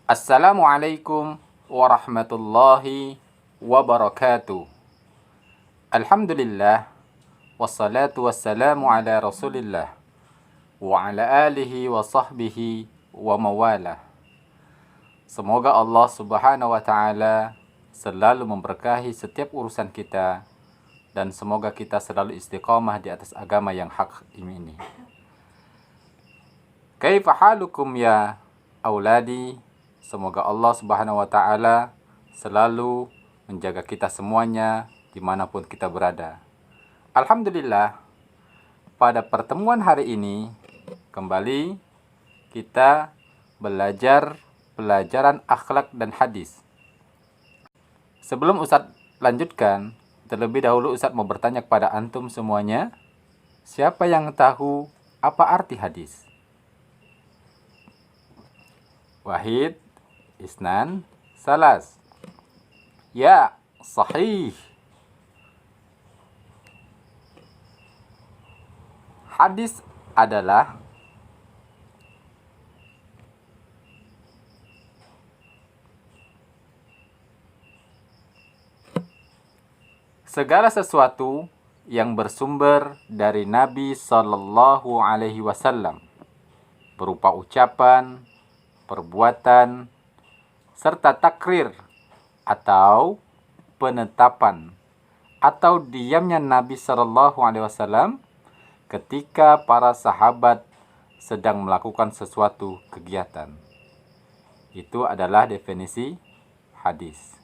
Assalamualaikum warahmatullahi wabarakatuh. Alhamdulillah, wassalatu wassalamu ala rasulillah, wa ala alihi wa sahbihi wa mawalah. Semoga Allah subhanahu wa ta'ala selalu memberkahi setiap urusan kita, dan semoga kita selalu istiqamah di atas agama yang hak ini. Kaifa halukum ya auladi? Semoga Allah subhanahu wa ta'ala selalu menjaga kita semuanya dimanapun kita berada. Alhamdulillah, pada pertemuan hari ini kembali kita belajar pelajaran akhlak dan hadis. Sebelum Ustadz lanjutkan, terlebih dahulu Ustadz mau bertanya kepada antum semuanya, siapa yang tahu apa arti hadis? Wahid, Isnan, Salas. Ya, sahih. Hadis adalah segala sesuatu yang bersumber dari Nabi Sallallahu Alaihi Wasallam berupa ucapan, perbuatan, serta takrir atau penetapan atau diamnya Nabi Sallallahu Alaihi Wasallam ketika para sahabat sedang melakukan sesuatu kegiatan. Itu adalah definisi hadis.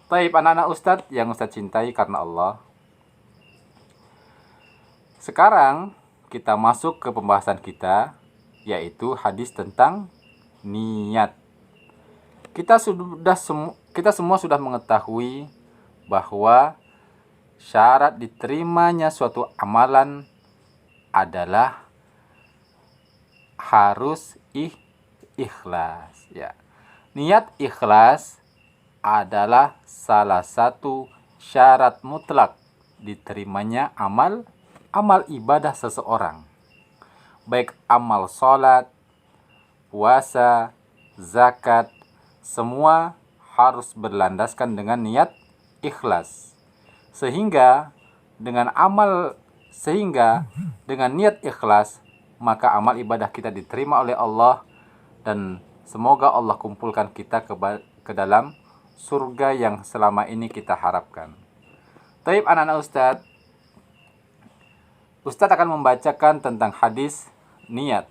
Taib anak-anak Ustadz yang Ustadz cintai karena Allah. Sekarang kita masuk ke pembahasan kita, yaitu hadis tentang niat. Kita semua sudah mengetahui bahwa syarat diterimanya suatu amalan adalah harus ikhlas. Ya. Niat ikhlas adalah salah satu syarat mutlak diterimanya amal ibadah seseorang. Baik amal sholat, puasa, zakat, semua harus berlandaskan dengan niat ikhlas. Sehingga dengan niat ikhlas, maka amal ibadah kita diterima oleh Allah, dan semoga Allah kumpulkan kita ke dalam surga yang selama ini kita harapkan. Taib anak-anak Ustadz akan membacakan tentang hadis niat.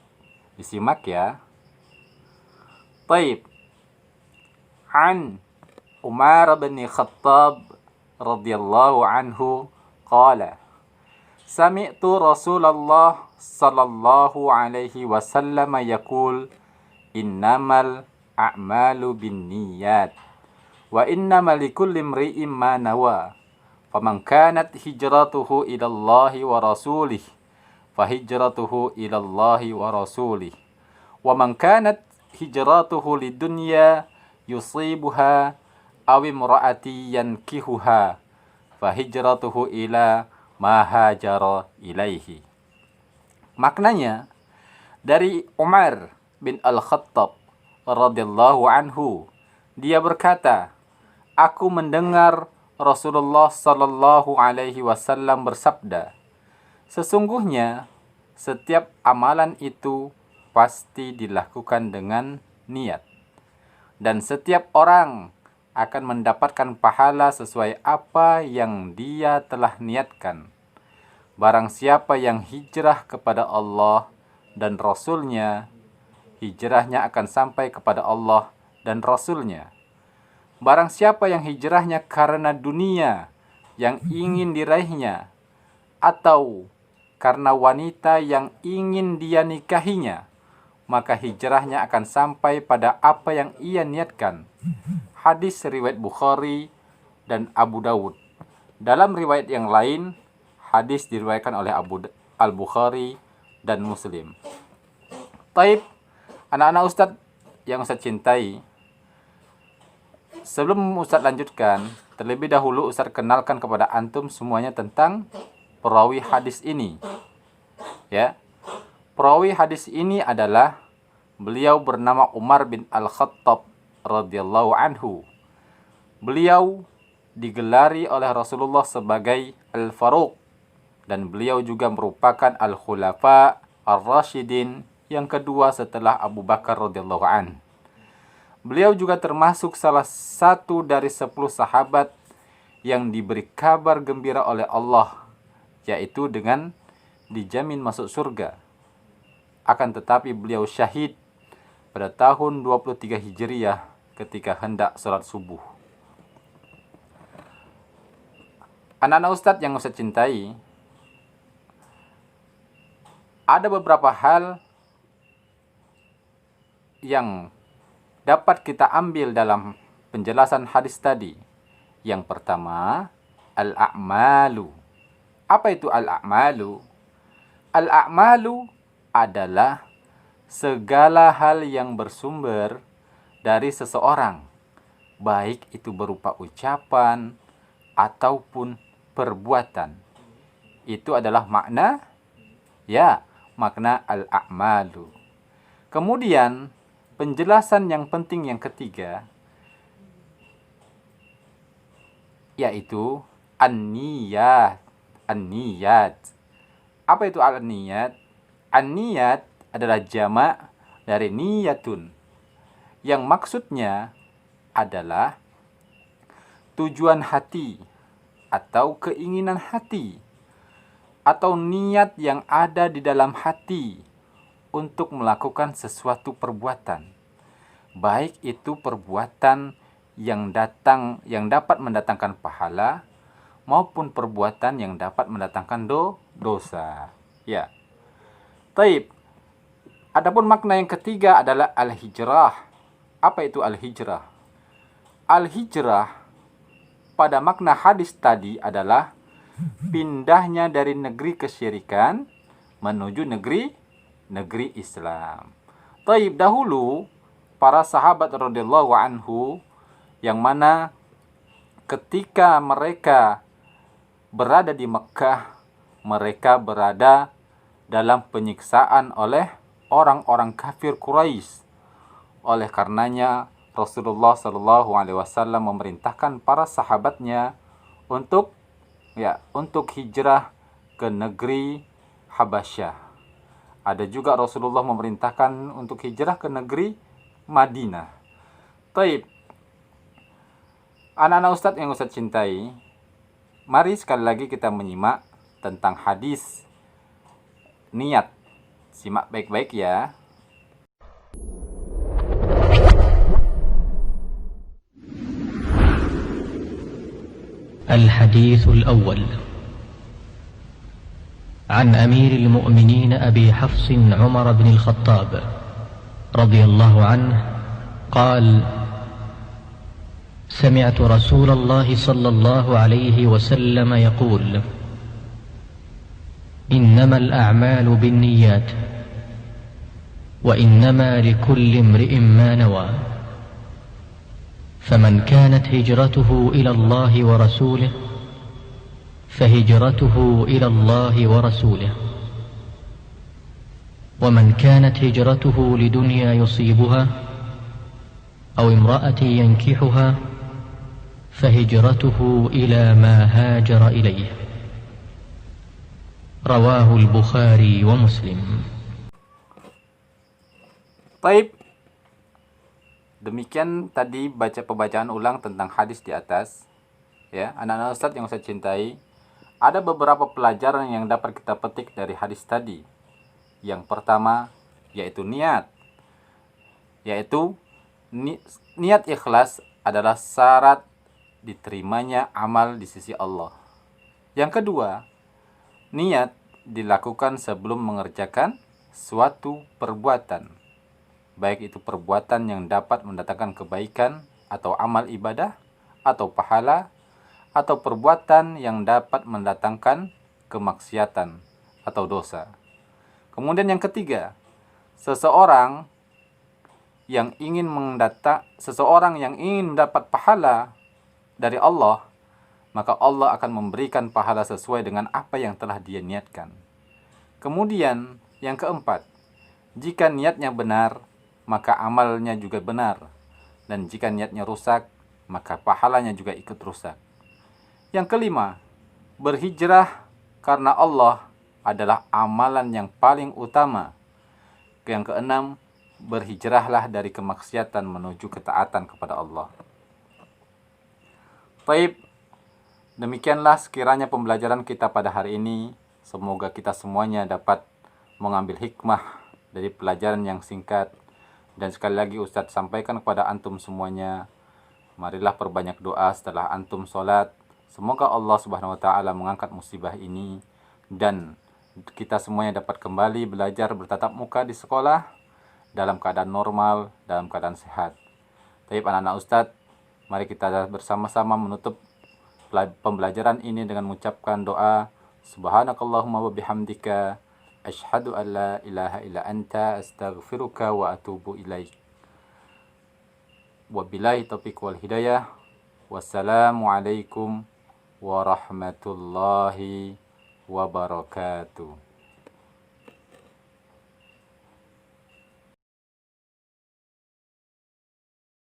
Disimak ya. Taib. An Umar bin Khattab radhiyallahu anhu qala sami'tu Rasulullah sallallahu alaihi wasallam yaqul innamal a'malu binniyat wa innamal likulli imri'in ma nawa faman kanat hijratuhu ila Allah wa rasulih fahijratuhu ila Allah wa rasulih wa man kanat hijratuhu lidunya yusibuha aw imraati yankihuha fahijratuhu ila ma hajara ilaihi. Maknanya dari Umar bin Al-Khattab radhiyallahu anhu, dia berkata, aku mendengar Rasulullah sallallahu alaihi wasallam bersabda, sesungguhnya setiap amalan itu pasti dilakukan dengan niat, dan setiap orang akan mendapatkan pahala sesuai apa yang dia telah niatkan. Barang siapa yang hijrah kepada Allah dan Rasul-Nya, hijrahnya akan sampai kepada Allah dan Rasul-Nya. Barang siapa yang hijrahnya karena dunia yang ingin diraihnya, atau karena wanita yang ingin dia nikahinya, maka hijrahnya akan sampai pada apa yang ia niatkan. Hadis riwayat Bukhari dan Abu Dawud. Dalam riwayat yang lain, hadis diriwayatkan oleh Al-Bukhari dan Muslim. Taib, anak-anak Ustadz yang Ustadz cintai, sebelum Ustadz lanjutkan, terlebih dahulu Ustadz kenalkan kepada antum semuanya tentang perawi hadis ini. Ya, perawi hadis ini adalah Beliau bernama Umar bin Al-Khattab radhiyallahu anhu. Beliau digelari oleh Rasulullah sebagai Al-Faruq, dan beliau juga merupakan Al-Khulafa Ar-Rasyidin yang kedua setelah Abu Bakar radhiyallahu an. Beliau juga termasuk salah satu dari 10 sahabat yang diberi kabar gembira oleh Allah, yaitu dengan dijamin masuk surga. Akan tetapi beliau syahid pada tahun 23 Hijriah ketika hendak sholat subuh. Anak-anak Ustadz yang Ustadz cintai, ada beberapa hal yang dapat kita ambil dalam penjelasan hadis tadi. Yang pertama, al-a'malu. Apa itu al-a'malu? Al-a'malu adalah segala hal yang bersumber dari seseorang, baik itu berupa ucapan ataupun perbuatan. Itu adalah makna al-a'malu. Kemudian penjelasan yang penting yang ketiga yaitu an-niyat. An-niyat. Apa itu an-niyat? An-niyat adalah jamak dari niyatun, yang maksudnya adalah tujuan hati atau keinginan hati atau niat yang ada di dalam hati untuk melakukan sesuatu perbuatan, baik itu perbuatan yang dapat mendatangkan pahala maupun perbuatan yang dapat mendatangkan dosa. Ya. Taib. Adapun makna yang ketiga adalah al-hijrah. Apa itu al-hijrah? Al-hijrah pada makna hadis tadi adalah pindahnya dari negeri kesyirikan menuju negeri Islam. Taib, dahulu para sahabat radhiyallahu anhu yang mana ketika mereka berada di Mekkah, mereka berada dalam penyiksaan oleh orang-orang kafir Quraisy. Oleh karenanya Rasulullah Shallallahu Alaihi Wasallam memerintahkan para sahabatnya untuk hijrah ke negeri Habasyah. Ada juga Rasulullah memerintahkan untuk hijrah ke negeri Madinah. Taib. Anak-anak Ustadz yang Ustadz cintai, mari sekali lagi kita menyimak tentang hadis niat. Simak baik-baik ya. الحديث الأول عن أمير المؤمنين أبي حفص عمر بن الخطاب رضي الله عنه قال: سمعت رسول الله صلى الله عليه وسلم يقول: إنما الأعمال بالنيات وإنما لكل امرئ ما نوى فمن كانت هجرته إلى الله ورسوله فهجرته إلى الله ورسوله ومن كانت هجرته لدنيا يصيبها أو امرأة ينكحها فهجرته إلى ما هاجر إليه رواه البخاري ومسلم. Baik, demikian tadi pembacaan ulang tentang hadis di atas. Ya, anak-anak Ustadz yang saya cintai, ada beberapa pelajaran yang dapat kita petik dari hadis tadi. Yang pertama yaitu niat. Yaitu niat ikhlas adalah syarat diterimanya amal di sisi Allah. Yang kedua, niat dilakukan sebelum mengerjakan suatu perbuatan, baik itu perbuatan yang dapat mendatangkan kebaikan atau amal ibadah atau pahala, atau perbuatan yang dapat mendatangkan kemaksiatan atau dosa. Kemudian yang ketiga, seseorang yang ingin mendapat pahala dari Allah, maka Allah akan memberikan pahala sesuai dengan apa yang telah dia niatkan. Kemudian yang keempat, jika niatnya benar, maka amalnya juga benar. Dan jika niatnya rusak, maka pahalanya juga ikut rusak. Yang kelima, berhijrah karena Allah adalah amalan yang paling utama. Yang keenam, berhijrahlah dari kemaksiatan menuju ketaatan kepada Allah. Baik, demikianlah sekiranya pembelajaran kita pada hari ini. Semoga kita semuanya dapat mengambil hikmah dari pelajaran yang singkat. Dan sekali lagi Ustadz sampaikan kepada antum semuanya, marilah perbanyak doa setelah antum sholat. Semoga Allah Subhanahu wa Ta'ala mengangkat musibah ini dan kita semuanya dapat kembali belajar bertatap muka di sekolah dalam keadaan normal, dalam keadaan sehat. Tapi anak-anak Ustadz, mari kita bersama-sama menutup pembelajaran ini dengan mengucapkan doa. Subhanakallahumma wa bihamdika asyhadu an la ilaha illa anta astaghfiruka wa atubu ilaik. Wabillahi taufiq wal hidayah. Wassalamualaikum warahmatullahi wabarakatuh.